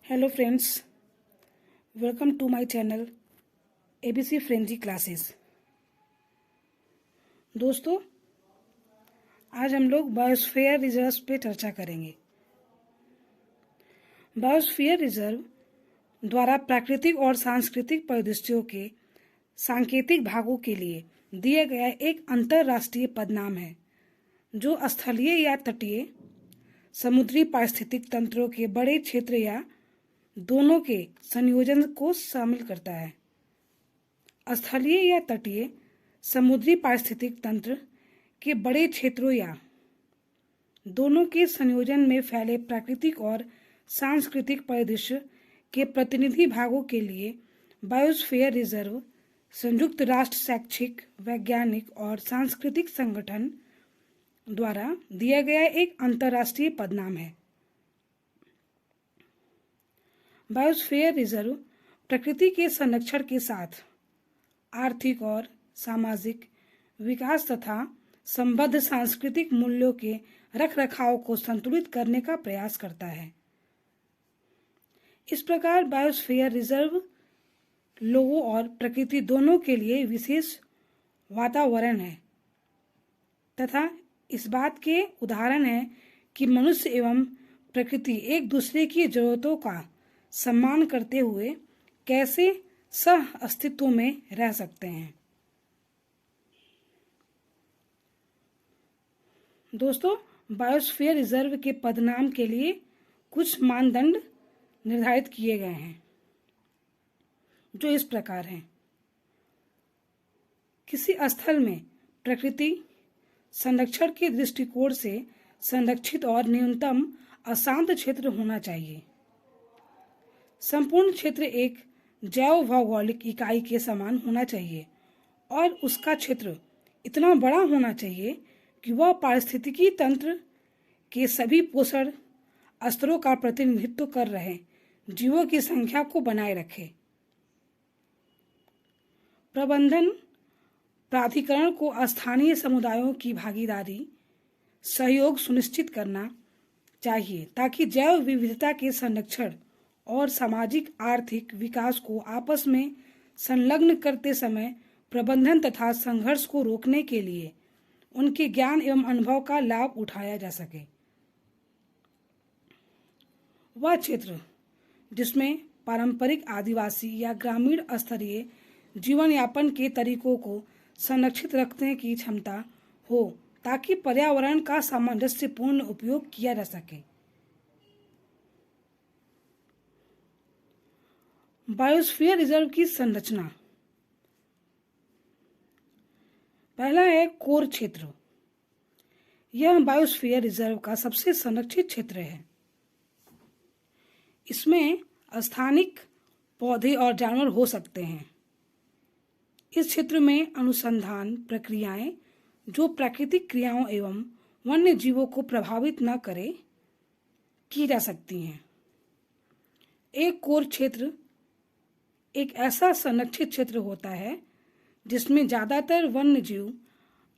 Hello friends, welcome to my channel ABC frenzy classes. दोस्तों, आज हम लोग बायोस्फीयर रिजर्व पे चर्चा करेंगे। बायोस्फीयर रिजर्व द्वारा प्राकृतिक और सांस्कृतिक परिदृश्यों के सांकेतिक भागों के लिए दिया गया एक अंतर्राष्ट्रीय पदनाम है जो स्थलीय या तटीय, समुद्री पारिस्थितिक तंत्रों के बड़े क्षेत्र या दोनों के संयोजन को शामिल करता है। स्थलीय या तटीय, समुद्री पारिस्थितिक तंत्र के बड़े क्षेत्रों या दोनों के संयोजन में फैले प्राकृतिक और सांस्कृतिक परिदृश्य के प्रतिनिधि भागों के लिए बायोस्फीयर रिजर्व संयुक्त राष्ट्र शैक्षिक, वैज्ञानिक और सांस्कृतिक संगठन द्वारा दिया गया एक अंतर्राष्ट्रीय पदनाम है। बायोस्फीयर रिजर्व प्रकृति के संरक्षण के साथ आर्थिक और सामाजिक विकास तथा संबद्ध सांस्कृतिक मूल्यों के रखरखाव को संतुलित करने का प्रयास करता है। इस प्रकार बायोस्फीयर रिजर्व लोगों और प्रकृति दोनों के लिए विशेष वातावरण है तथा इस बात के उदाहरण है कि मनुष्य एवं प्रकृति एक दूसरे की जरूरतों का सम्मान करते हुए कैसे सह अस्तित्व में रह सकते हैं। दोस्तों, बायोस्फीयर रिजर्व के पदनाम के लिए कुछ मानदंड निर्धारित किए गए हैं जो इस प्रकार हैं। किसी स्थल में प्रकृति संरक्षण के दृष्टिकोण से संरक्षित और न्यूनतम अशांत क्षेत्र होना चाहिए। संपूर्ण क्षेत्र एक जैव भौगोलिक इकाई के समान होना चाहिए और उसका क्षेत्र इतना बड़ा होना चाहिए कि वह पारिस्थितिकी तंत्र के सभी पोषण स्तरों का प्रतिनिधित्व कर रहे जीवों की संख्या को बनाए रखे। प्रबंधन प्राधिकरण को स्थानीय समुदायों की भागीदारी सहयोग सुनिश्चित करना चाहिए ताकि जैव विविधता के संरक्षण और सामाजिक आर्थिक विकास को आपस में संलग्न करते समय प्रबंधन तथा संघर्ष को रोकने के लिए उनके ज्ञान एवं अनुभव का लाभ उठाया जा सके। वह क्षेत्र जिसमें पारंपरिक आदिवासी या ग्रामीण स्तरीय जीवन यापन के तरीकों को संरक्षित रखने की क्षमता हो ताकि पर्यावरण का सामंजस्यपूर्ण उपयोग किया जा सके। बायोस्फीयर रिजर्व की संरचना। पहला है कोर क्षेत्र। यह बायोस्फीयर रिजर्व का सबसे संरक्षित क्षेत्र है। इसमें स्थानिक पौधे और जानवर हो सकते हैं। इस क्षेत्र में अनुसंधान प्रक्रियाएं जो प्राकृतिक क्रियाओं एवं वन्य जीवों को प्रभावित न करे की जा सकती हैं। एक कोर क्षेत्र एक ऐसा संरक्षित क्षेत्र होता है जिसमें ज्यादातर वन्य जीव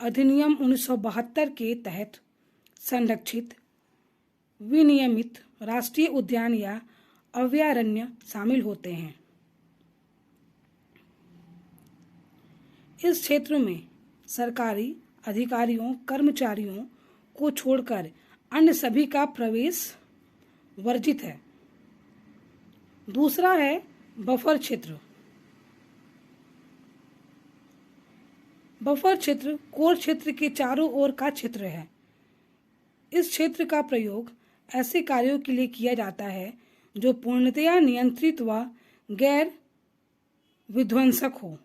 अधिनियम 1972 के तहत संरक्षित, विनियमित राष्ट्रीय उद्यान या अभयारण्य शामिल होते हैं। इस क्षेत्र में सरकारी अधिकारियों, कर्मचारियों को छोड़कर अन्य सभी का प्रवेश वर्जित है। दूसरा है बफर क्षेत्र। बफर क्षेत्र कोर क्षेत्र के चारों ओर का क्षेत्र है। इस क्षेत्र का प्रयोग ऐसे कार्यों के लिए किया जाता है जो पूर्णतया नियंत्रित व गैर विध्वंसक हो।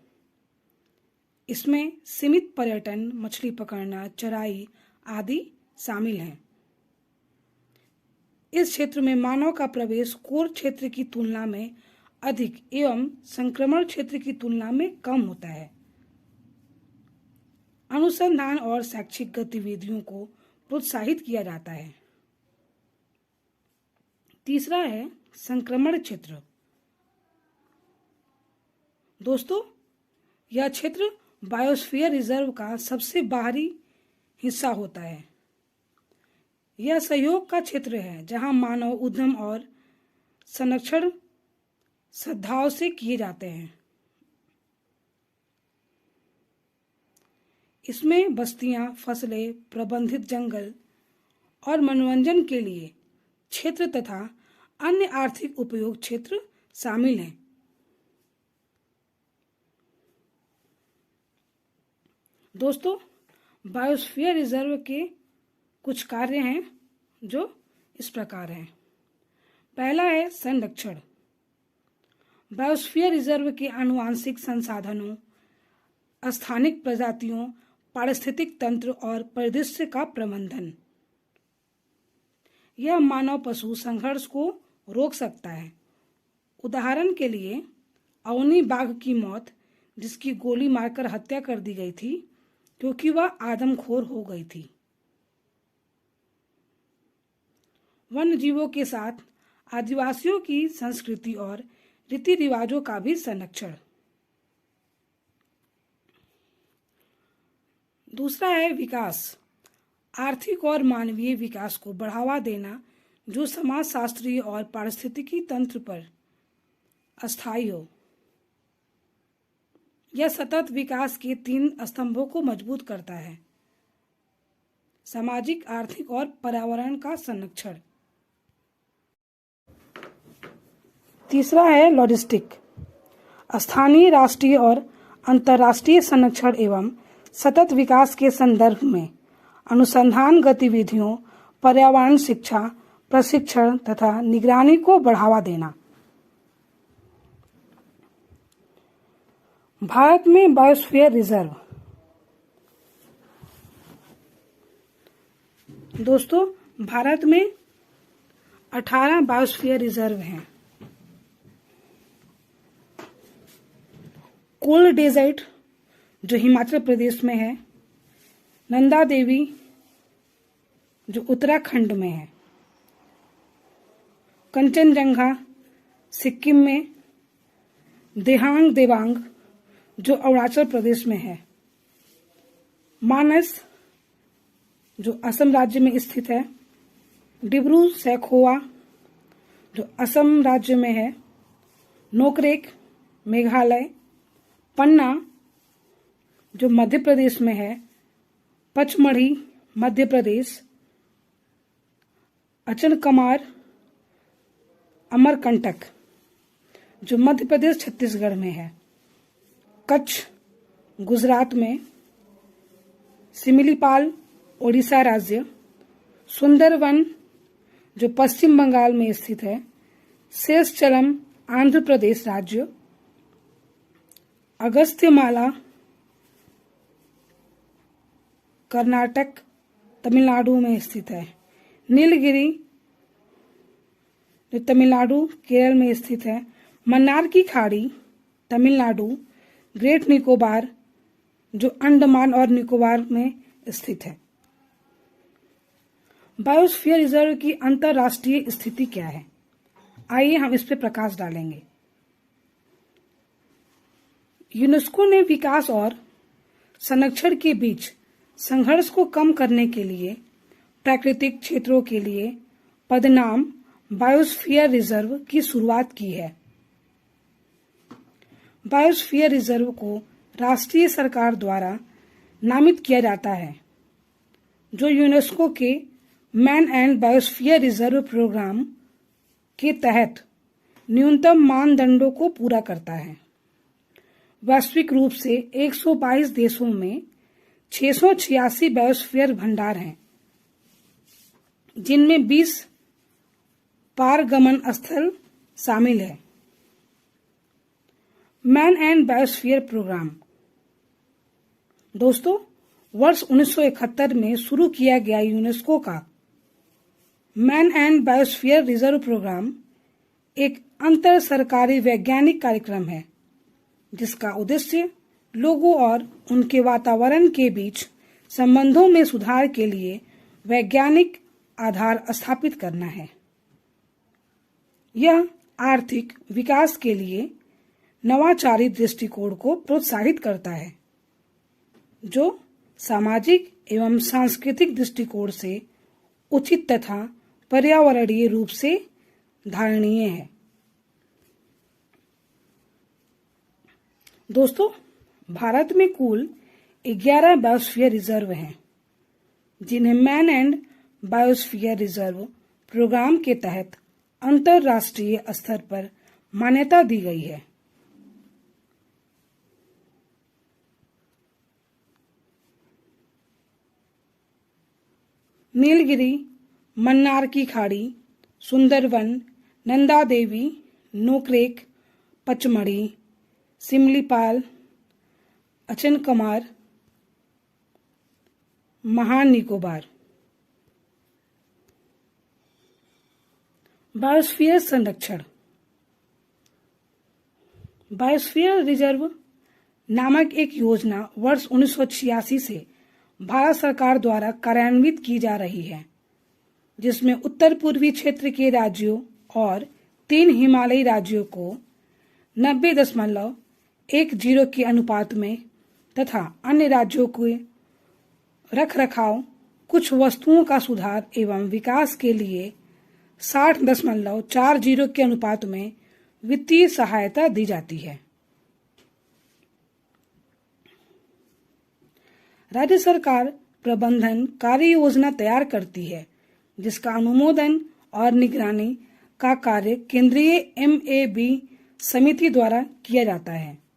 इसमें सीमित पर्यटन, मछली पकड़ना, चराई आदि शामिल हैं। इस क्षेत्र में मानव का प्रवेश कोर क्षेत्र की तुलना में अधिक एवं संक्रमण क्षेत्र की तुलना में कम होता है। अनुसंधान और शैक्षिक गतिविधियों को प्रोत्साहित किया जाता है। तीसरा है संक्रमण क्षेत्र। दोस्तों, यह क्षेत्र बायोस्फीयर रिजर्व का सबसे बाहरी हिस्सा होता है। यह सहयोग का क्षेत्र है जहां मानव उद्यम और संरक्षण श्रद्धाओं से किए जाते हैं। इसमें बस्तियां, फसलें, प्रबंधित जंगल और मनोरंजन के लिए क्षेत्र तथा अन्य आर्थिक उपयोग क्षेत्र शामिल हैं। दोस्तों, बायोस्फीयर रिजर्व के कुछ कार्य हैं जो इस प्रकार हैं। पहला है संरक्षण। बायोस्फीयर रिजर्व के आनुवांशिक संसाधनों, स्थानिक प्रजातियों, पारिस्थितिक तंत्र और परिदृश्य का प्रबंधन। यह मानव पशु संघर्ष को रोक सकता है। उदाहरण के लिए अवनी बाघ की मौत, जिसकी गोली मारकर हत्या कर दी गई थी क्योंकि वह आदमखोर हो गई थी। वन्य जीवों के साथ आदिवासियों की संस्कृति और रीति रिवाजों का भी संरक्षण। दूसरा है विकास। आर्थिक और मानवीय विकास को बढ़ावा देना जो समाजशास्त्रीय और पारिस्थितिकी तंत्र पर अस्थायी हो। यह सतत विकास के 3 स्तंभों को मजबूत करता है: सामाजिक, आर्थिक और पर्यावरण का संरक्षण। तीसरा है लॉजिस्टिक। स्थानीय, राष्ट्रीय और अंतर्राष्ट्रीय संरक्षण एवं सतत विकास के संदर्भ में अनुसंधान गतिविधियों, पर्यावरण शिक्षा, प्रशिक्षण तथा निगरानी को बढ़ावा देना। भारत में बायोस्फीयर रिजर्व। दोस्तों, भारत में 18 बायोस्फीयर रिजर्व हैं। कोल्ड डेजर्ट जो हिमाचल प्रदेश में है, नंदा देवी जो उत्तराखंड में है, कंचनजंगा सिक्किम में, देहांग देवांग जो अरुणाचल प्रदेश में है, मानस जो असम राज्य में स्थित है, डिब्रू सैखोवा जो असम राज्य में है, नोकरेक मेघालय, पन्ना जो मध्य प्रदेश में है, पचमढ़ी मध्य प्रदेश, अचनकमार अमरकंटक जो मध्य प्रदेश छत्तीसगढ़ में है, कच्छ गुजरात में, सिमिलीपाल ओडिशा राज्य, सुंदरवन जो पश्चिम बंगाल में स्थित है, शेषचलम आंध्र प्रदेश राज्य, अगस्त्यमाला कर्नाटक तमिलनाडु में स्थित है, नीलगिरी जो तमिलनाडु केरल में स्थित है, मन्नार की खाड़ी तमिलनाडु, ग्रेट निकोबार जो अंडमान और निकोबार में स्थित है। बायोस्फीयर रिजर्व की अंतर्राष्ट्रीय स्थिति क्या है? आइए हम इस पर प्रकाश डालेंगे। यूनेस्को ने विकास और संरक्षण के बीच संघर्ष को कम करने के लिए प्राकृतिक क्षेत्रों के लिए पदनाम बायोस्फीयर रिजर्व की शुरुआत की है। बायोस्फीयर रिजर्व को राष्ट्रीय सरकार द्वारा नामित किया जाता है, जो यूनेस्को के man and biosphere reserve programme के तहत न्यूनतम मानदंडों को पूरा करता है। वैश्विक रूप से 122 देशों में 686 बायोस्फीयर भंडार हैं, जिनमें 20 पारगमन स्थल शामिल है। Man and biosphere programme. दोस्तों, वर्ष 1971 में शुरू किया गया यूनेस्को का man and biosphere reserve programme एक अंतर सरकारी वैज्ञानिक कार्यक्रम है, जिसका उद्देश्य लोगों और उनके वातावरण के बीच संबंधों में सुधार के लिए वैज्ञानिक आधार स्थापित करना है। यह आर्थिक विकास के लिए नवाचारी दृष्टिकोण को प्रोत्साहित करता है, जो सामाजिक एवं सांस्कृतिक दृष्टिकोण से उचित तथा पर्यावरणीय रूप से धारणीय है। दोस्तों, भारत में कुल 11 बायोस्फीयर रिजर्व हैं, जिन्हें man and biosphere reserve programme के तहत अंतरराष्ट्रीय स्तर पर मान्यता दी गई है। नीलगिरी, मन्नार की खाड़ी, सुंदरवन, नंदा देवी, नोकरेक, पचमढ़ी, सिमलीपाल, अचनकमार, महान निकोबार। बायोस्फीयर संरक्षण। बायोस्फीयर रिजर्व नामक एक योजना वर्ष 1986 से भारत सरकार द्वारा कार्यान्वित की जा रही है, जिसमें उत्तर पूर्वी क्षेत्र के राज्यों और 3 हिमालयी राज्यों को 90.10 के अनुपात में तथा अन्य राज्यों के रखरखाव, कुछ वस्तुओं का सुधार एवं विकास के लिए 60.40 के अनुपात में वित्तीय सहायता दी जाती है। राज्य सरकार प्रबंधन कार्य योजना तैयार करती है, जिसका अनुमोदन और निगरानी का कार्य केंद्रीय MAB समिति द्वारा किया जाता है।